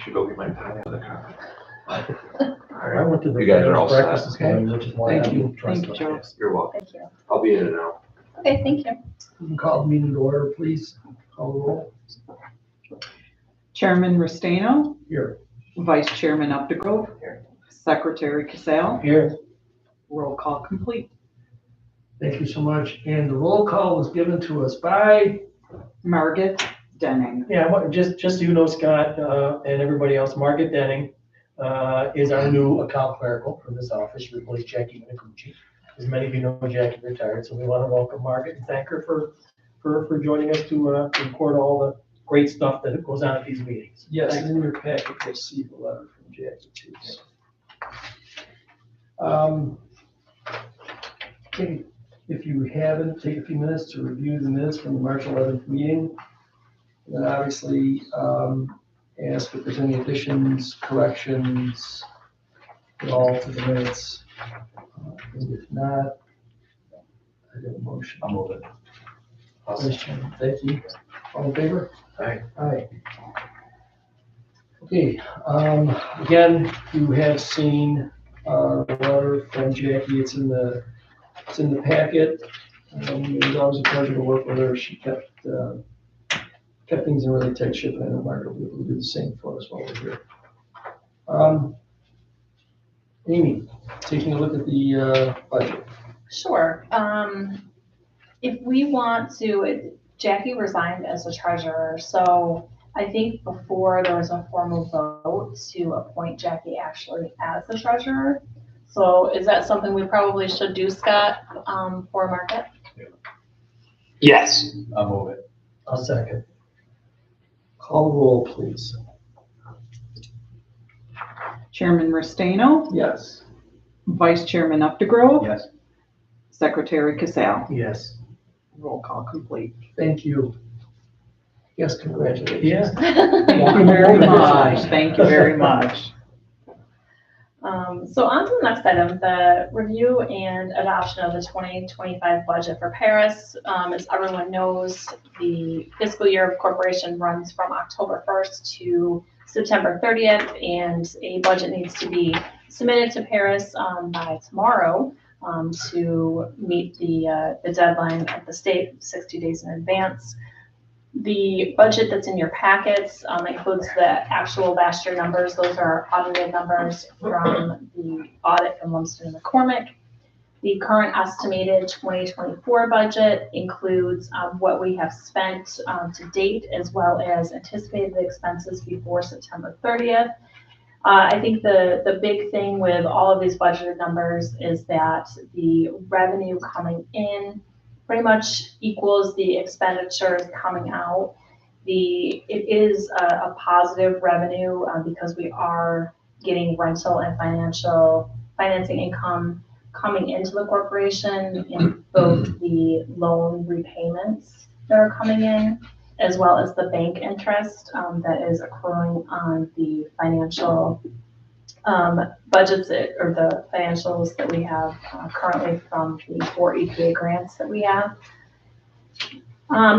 should go get my tie out of the car. I went to the You guys are all breakfast set. this morning, which is why I Thank you. didn't trust Thank you, my Joe. You're welcome. Thank you. I'll be in and out. Okay, thank you. You can call the meeting to order, please. Call the roll. Chairman Restaino, Here. Vice Chairman Updegrove, Secretary Casale, Here. roll call complete. Thank you so much. And the roll call was given to us by, Margaret Denning. Yeah, just so you know, Scott, and everybody else, Margaret Denning, is our new account clerical for this office. She replaced Jackie Minicucci. As many of you know, Jackie retired, so we want to welcome Margaret and thank her for joining us to record all the great stuff that goes on at these meetings. yes, Thanks. in your packet, you'll see the letter from Jackie too. Okay, if you haven't, take a few minutes to review the minutes from the March 11th meeting. And then obviously, ask if there's any additions, corrections at all to the minutes. And if not, I have a motion. I'll move it. Vice Chairman, thank you. All in favor? Aye. Aye. Okay, again, you have seen the letter from Jackie. It's in the packet. It was always a pleasure to work with her. She kept things in really tight ship, and I know Margaret will be able to do the same for us while we're here. Amy, taking a look at the budget. Sure. If we want to, Jackie resigned as the treasurer, so I think before there was a formal vote to appoint Jackie actually as the treasurer. So is that something we probably should do, Scott, for Margaret? Yes. I'll move it. I'll second. Call the roll, please. Chairman Restaino, Yes. Vice Chairman Updegrove, Yes. Secretary Casale, Yes. roll call complete. Thank you. Yes, congratulations. Yeah. Thank you very much. Thank you very much. So on to the next item, the review and adoption of the 2025 budget for Paris. As everyone knows, the fiscal year of corporation runs from October 1st to September 30th, and a budget needs to be submitted to Paris by tomorrow to meet the deadline at the state 60 days in advance. The budget that's in your packets includes the actual last year numbers. Those are audited numbers from the audit from Lumsden and McCormick. The current estimated 2024 budget includes what we have spent to date, as well as anticipated expenses before September 30th. I think the big thing with all of these budgeted numbers is that the revenue coming in pretty much equals the expenditures coming out. It is a positive revenue because we are getting rental and financing income coming into the corporation in both the loan repayments that are coming in, as well as the bank interest that is accruing on the financial budgets or the financials that we have currently from the 4 EPA grants that we have.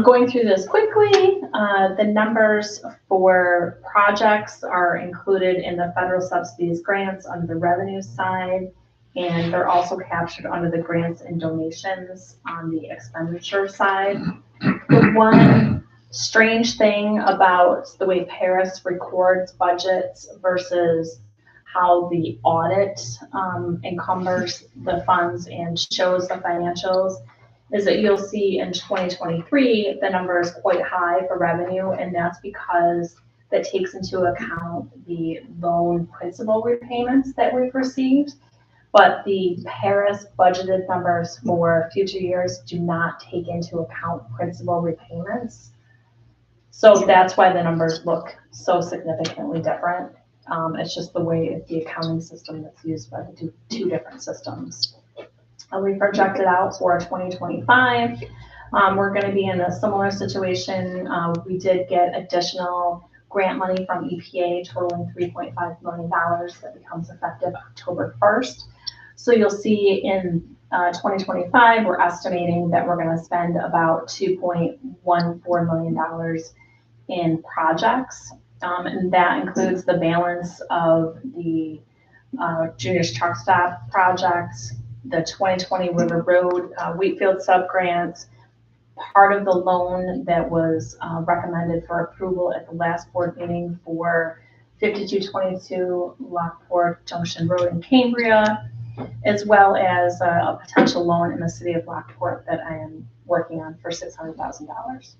Going through this quickly, the numbers for projects are included in the federal subsidies grants under the revenue side, and they're also captured under the grants and donations on the expenditure side. The one strange thing about the way Paris records budgets versus how the audit encumbers the funds and shows the financials is that you'll see in 2023 the number is quite high for revenue, and that's because that takes into account the loan principal repayments that we've received. But the Paris budgeted numbers for future years do not take into account principal repayments. So that's why the numbers look so significantly different. It's just the way the accounting system that's used by the two different systems. We projected out for 2025. We're going to be in a similar situation. We did get additional grant money from EPA totaling $3.5 million that becomes effective October 1st. So you'll see in 2025, we're estimating that we're going to spend about $2.14 million in projects. And that includes the balance of the juniors truck stop project, the 2020 River Road Wheatfield subgrants, part of the loan that was recommended for approval at the last board meeting for 5222 Lockport Junction Road in Cambria, as well as a potential loan in the city of Lockport that I am working on for $600,000.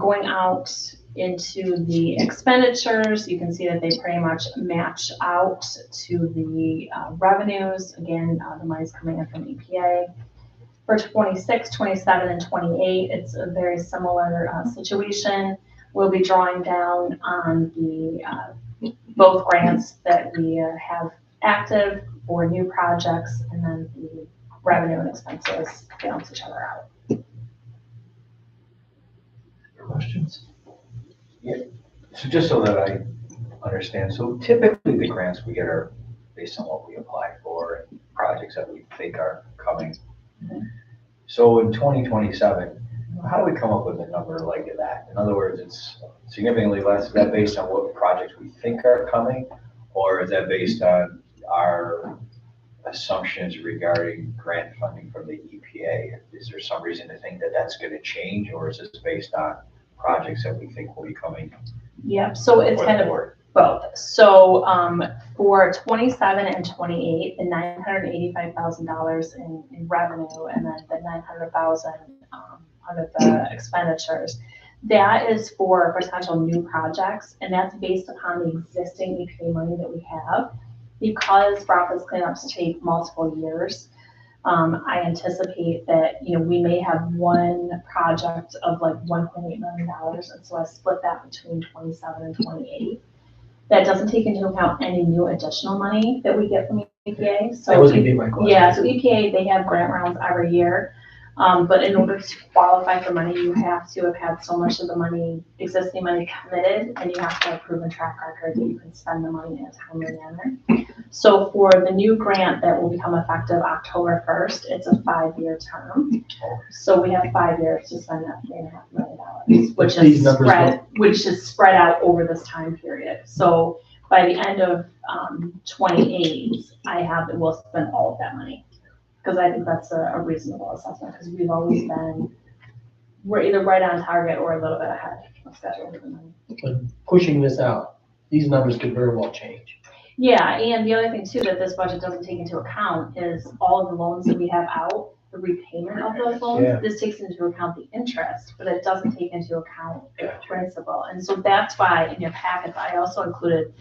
Going out into the expenditures, you can see that they pretty much match out to the revenues. Again, the money's coming in from EPA. For 26, 27, and 28, it's a very similar situation. We'll be drawing down on the both grants that we have active for new projects, and then the revenue and expenses balance each other out. Questions? So just so that I understand, so typically the grants we get are based on what we apply for and projects that we think are coming. Mhm. So in 2027, how do we come up with a number like that? In other words, it's significantly less. Is that based on what projects we think are coming? Or is that based on our assumptions regarding grant funding from the EPA? Is there some reason to think that that's going to change, or is this based on projects that we think will be coming? Yep, so it's kind of both. So for 27 and 28, the $985,000 in revenue, and then the $900,000 under the expenditures, that is for potential new projects, and that's based upon the existing EPA money that we have. Because brownfield cleanups take multiple years, I anticipate that, we may have one project of like $1.8 million, and so I split that between 27 and 28. That doesn't take into account any new additional money that we get from EPA. So That was gonna be my question. Yeah, so EPA, they have grant rounds every year. But in order to qualify for money, you have to have had so much of the money, existing money committed, and you have to have a proven track record that you can spend the money in a timely manner. So for the new grant that will become effective October 1st, it's a 5-year term. So we have 5 years to spend that $3.5 million, which is spread out over this time period. So by the end of 28, we'll spend all of that money. Because I think that's a reasonable assessment, because we're either right on target or a little bit ahead of schedule. But pushing this out, these numbers could very well change. Yeah, and the other thing too that this budget doesn't take into account is all of the loans that we have out, the repayment of those loans. Yeah. This takes into account the interest, but it doesn't take into account the principal. And so that's why in your packets, I also included,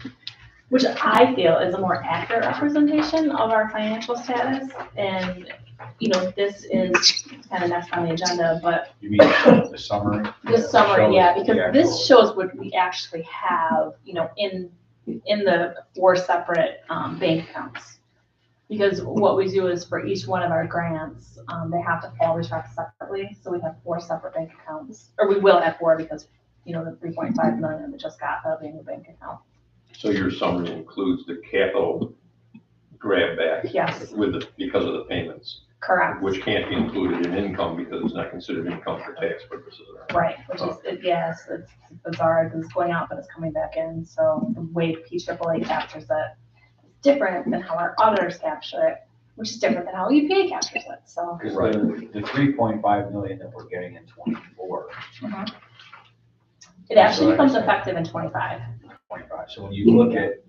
which I feel is a more accurate representation of our financial status. And, this is kind of next on the agenda, but You mean the summary? the summary, yeah, Shows because the this actual- shows what we actually have, in the 4 separate bank accounts. Because what we do is for each one of our grants, they have to all be tracked separately. So we have 4 separate bank accounts, or we will have 4 because, the 3.5 million we just got, that'll be in the bank account. So your summary includes the capital grab back? Yes. Because of the payments? Correct. Which can't be included in income because it's not considered income for tax purposes. Right, which is, yes, it's bizarre because it's going out, but it's coming back in. So the way PAAA captures it is different than how our auditors capture it, which is different than how EPA captures it, so. Because the 3.5 million that we're getting in 24, It actually becomes effective in 25. 25. So when you look at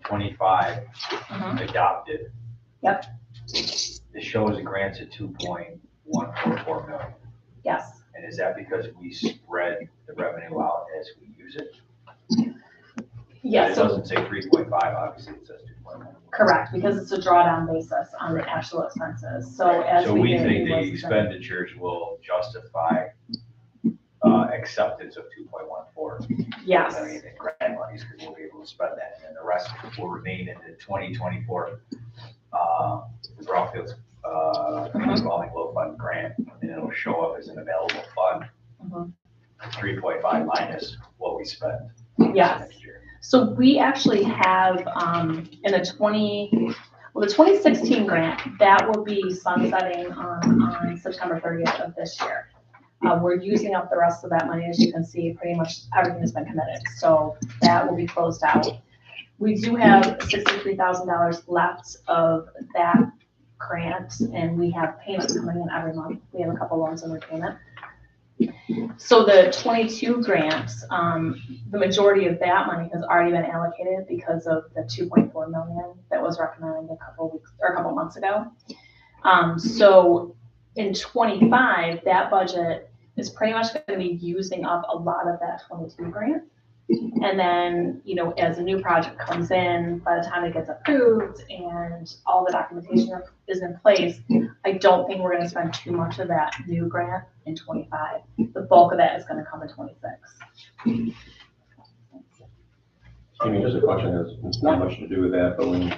25 adopted. Yep. It shows the grants at 2.144 million. Yes. And is that because we spread the revenue out as we use it? Yes. It doesn't say 3.5, obviously it says 2.1. Correct, because it's a drawdown basis on the actual expenses. So as So we we get think the invoices in- expenditures will justify acceptance of 2.14 Yes. million in grant monies, because we'll be able to spend that, and then the rest will remain in the 2024 brownfields revolving low fund grant, and it'll show up as an available fund. 3.5 minus what we spend. Yes. Next year. So we actually have in the 2016 grant, that will be sunsetting on September 30th of this year. We're using up the rest of that money. As you can see, pretty much everything has been committed. So that will be closed out. We do have $63,000 left of that grant, and we have payments coming in every month. We have a couple loans in repayment. So the 22 grants, the majority of that money has already been allocated because of the 2.4 million that was recommended a couple months ago. So in 25, that budget is pretty much going to be using up a lot of that 22 grant. And then, you know, as a new project comes in, by the time it gets approved and all the documentation is in place, I don't think we're going to spend too much of that new grant in 25. The bulk of that is going to come in 26. I mean, just a question, it's not much to do with that, but when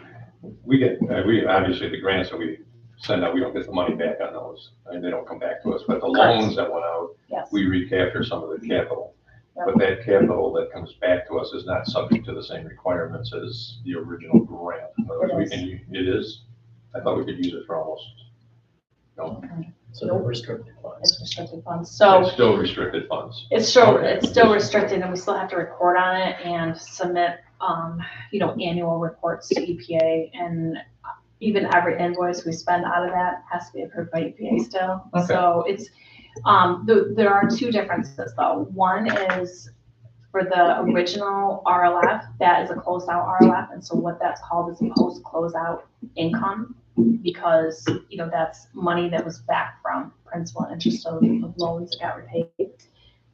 we get, we obviously the grants that we send out, we don't get the money back on those, and they don't come back to us, but the loans that went out, Yes. we recapture some of the capital. Yep. But that capital that comes back to us is not subject to the same requirements as the original grant. In other words, we can, it is, I thought we could use it for almost, no, So no restricted funds. It's restricted funds. So it's still restricted funds. it's still, Okay. it's still restricted, and we still have to report on it and submit, you know, annual reports to EPA, and even every invoice we spend out of that has to be approved by EPA still. Okay. So it's, there are two differences though. One is for the original RLF, that is a closed out RLF. And so what that's called is a post closeout income, because, you know, that's money that was back from principal and interest of loans that got repaid.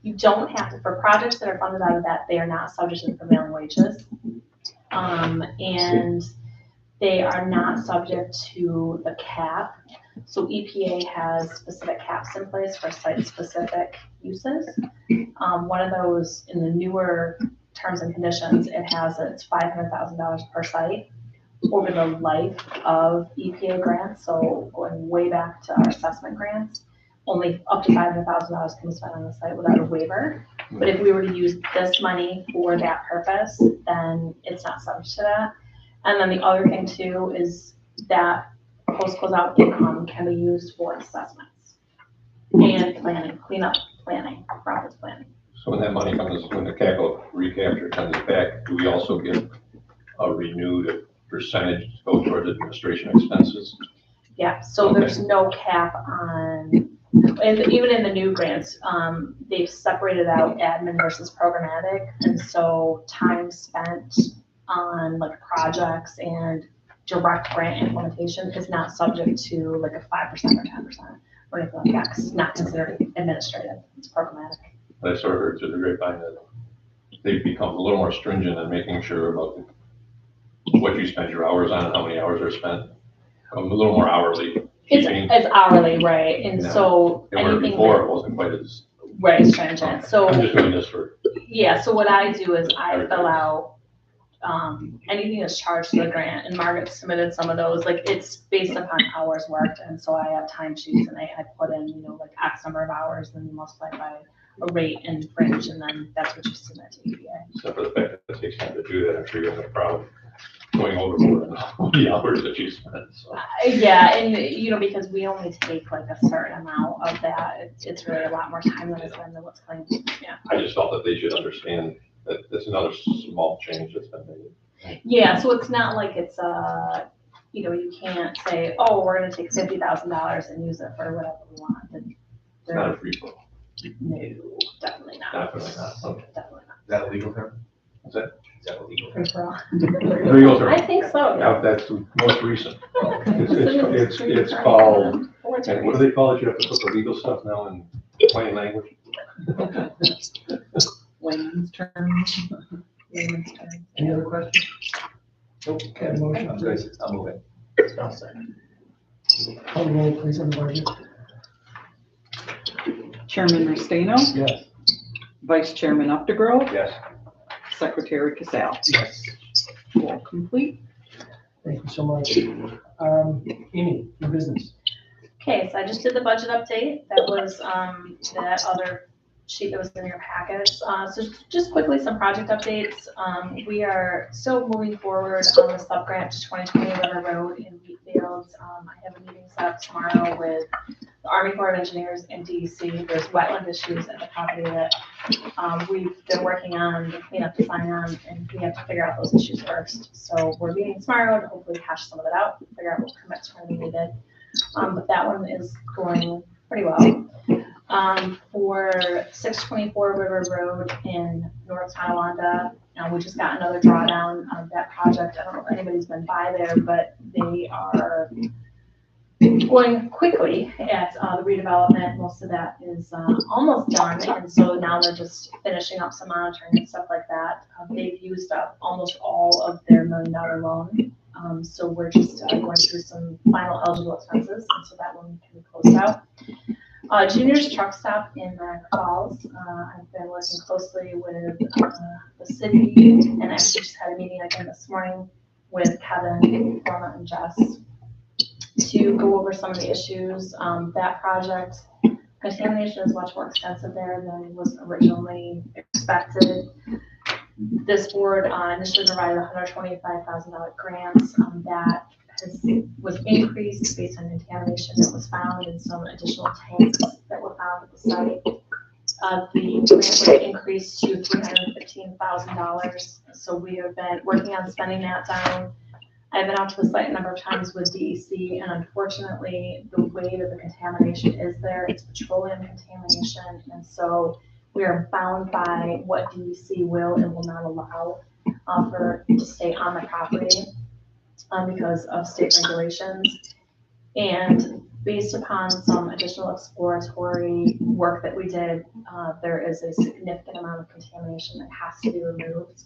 You don't have to, for projects that are funded out of that, they are not subject to prevailing wages. And they are not subject to the cap. So EPA has specific caps in place for site-specific uses. One of those in the newer terms and conditions, it has it's $500,000 per site over the life of EPA grants. So going way back to our assessment grants, only up to $500,000 can be spent on the site without a waiver. But if we were to use this money for that purpose, then it's not subject to that. And then the other thing too is that post-closeout income can be used for assessments and planning, cleanup planning, profits planning. So when that money comes, when the capital recapture comes back, do we also get a renewed percentage to go towards administration expenses? Yeah, so there's no cap on, and even in the new grants, they've separated out admin versus programmatic. And so time spent on like projects and direct grant implementation is not subject to like a 5% or 10% or anything like that, 'cause it's not considered administrative, it's programmatic. I sort of heard through the grapevine that they've become a little more stringent in making sure about what you spend your hours on and how many hours are spent. A little more hourly. It's hourly, right? And Yeah. so And where anything before that, it wasn't quite as, right, is stringent. So I'm just doing this for, yeah, so what I do is I fill out anything that's charged to the grant, and Margaret submitted some of those, like it's based upon hours worked, and so I have timesheets and I put in, you know, like X number of hours, then you multiply by a rate and fringe, and then that's what you submit to EPA. except for the fact that it takes time to do that, I'm sure you have no problem going overboard on the hours that you spend, so. Yeah, and you know, because we only take like a certain amount of that, it's really a lot more time than it's been than what's claimed, yeah. I just felt that they should understand that it's another small change that's been made. Yeah, so it's not like it's you know, you can't say, oh, we're gonna take $50,000 and use it for whatever we want. It's not a free for all. No, definitely not. Definitely not, okay. Definitely Is that a legal term? What's that? Is that a legal not. term? Free for all. Legal term. I think so. Yeah, that's the most recent. It's Free it's for all. called, Or it's and what do they call it? You have to put the legal stuff now in plain language? Layman's terms. Layman's terms. Any other questions? Nope. Okay, motion, I'm please. good. I'll move it. I'll second. Call the roll, please, on the budget. Chairman Restaino, Yes. Vice Chairman Updegrove, Yes. Secretary Casal. Yes. All complete. Thank you so much. Amy, your business. Okay, so I just did the budget update. That was that other sheet that was in your package. So just quickly, some project updates. We are still moving forward on the sub-grant to 2020 River Road in Wheatfield. I have a meeting set up tomorrow with the Army Corps of Engineers and DEC, there's wetland issues at the property that we've been working on, the cleanup design on, and we have to figure out those issues first. So we're meeting tomorrow to hopefully hash some of it out, figure out what permits are going to be needed. But that one is going pretty well. For 624 River Road in North Tonawanda, we just got another drawdown of that project. I don't know if anybody's been by there, but they are going quickly at the redevelopment. Most of that is almost done, and so now they're just finishing up some monitoring and stuff like that. They've used up almost all of their $1 million loan, so we're just going through some final eligible expenses, and so that one can be closed out. Junior's Truck Stop in Niagara Falls. I've been working closely with the city, and actually just had a meeting again this morning with Kevin, Norma, and Jess to go over some of the issues. That project, contamination is much more extensive there than was originally expected. This board initially provided a $125,000 grant that was increased based on contamination that was found and some additional tanks that were found at the site. The grant was increased to $315,000. So we have been working on spending that down. I've been out to the site a number of times with DEC, and unfortunately, the way that the contamination is there, it's petroleum contamination, and so we are bound by what DEC will and will not allow for to stay on the property because of state regulations. And based upon some additional exploratory work that we did, there is a significant amount of contamination that has to be removed.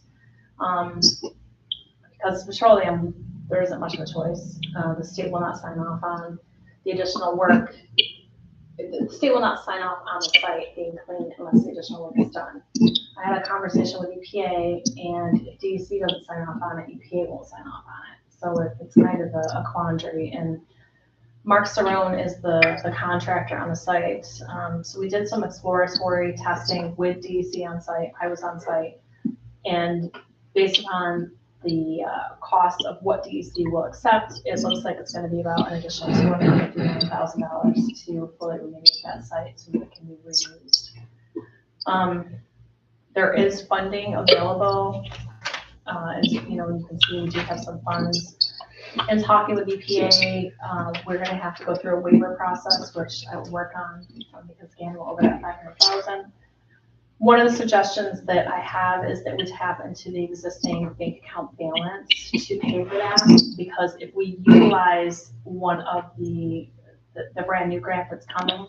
Because petroleum, there isn't much of a choice. The state will not sign off on the additional work. The state will not sign off on the site being cleaned unless the additional work is done. I had a conversation with EPA, and if DEC doesn't sign off on it, EPA won't sign off on it. So it's kind of a quandary. And Mark Cerrone is the contractor on the site. So we did some exploratory testing with DEC on site. I was on site, and based upon the cost of what DEC will accept, it looks like it's going to be about an additional $259,000 to fully remediate that site so that it can be reused. There is funding available. As you can see, we do have some funds. In talking with EPA, we're going to have to go through a waiver process, which I will work on because again, we're over that $500,000. One of the suggestions that I have is that we tap into the existing bank account balance to pay for that, because if we utilize one of the brand new grant that's coming,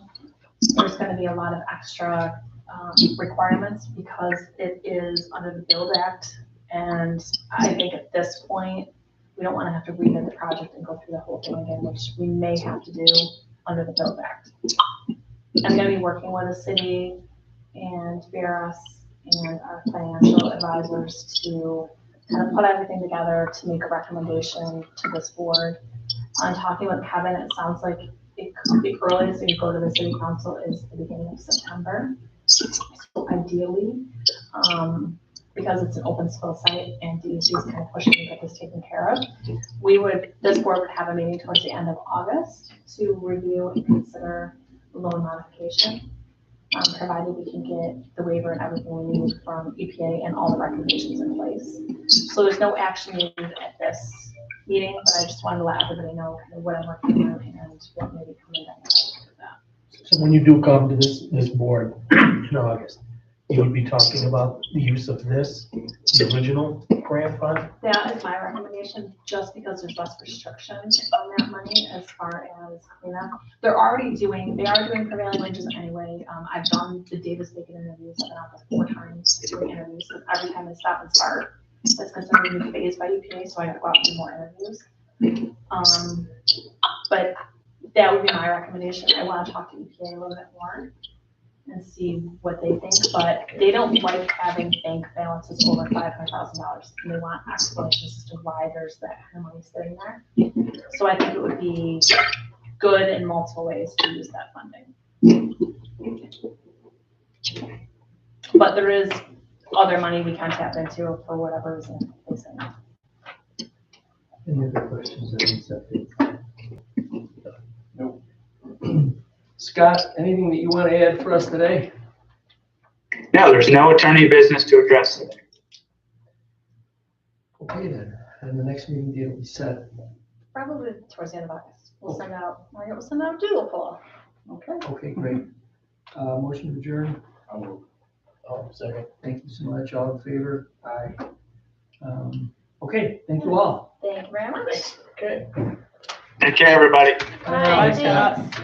there's going to be a lot of extra requirements because it is under the Build Act. And I think at this point, we don't want to have to rebid the project and go through the whole thing again, which we may have to do under the Build Act. I'm going to be working with the city and BRS and our financial advisors to kind of put everything together to make a recommendation to this board. On talking with Kevin, it sounds like it could be earliest it could go to the city council is the beginning of September. So ideally, because it's an open spill site and DEC is kind of pushing to get this taken care of, this board would have a meeting towards the end of August to review and consider the loan modification. Provided we can get the waiver and everything we need from EPA and all the recommendations in place. So there's no action needed at this meeting, but I just wanted to let everybody know kind of what I'm working on and what may be coming down the pipe with that. So when you do come to this board in August, you would be talking about the use of the original grant fund? That is my recommendation, just because there's less restrictions on that money as far as cleanup. They are doing prevailing wages anyway. I've done the Davis-Bacon interviews. I've been out there 4 times doing interviews. So every time they stop and start, it's considered a new phase by EPA, so I have to go out and do more interviews. But that would be my recommendation. I want to talk to EPA a little bit more and see what they think, but they don't like having bank balances over $500,000. And they want explanations as to why there's that kind of money sitting there. So I think it would be good in multiple ways to use that funding. But there is other money we can tap into for whatever reason they say no. Any other questions or insight? Nope. Scott, anything that you want to add for us today? No, there's no attorney business to address today. Okay then, and the next meeting date will be set. Probably towards the end of August. We'll send out a doodle poll. Okay. Okay, great. Motion to adjourn. Oh, second. Thank you so much. All in favor? Aye. Okay, thank you all. Thank you very much. Okay. Take care, everybody. Bye. Bye, Scott. Thanks.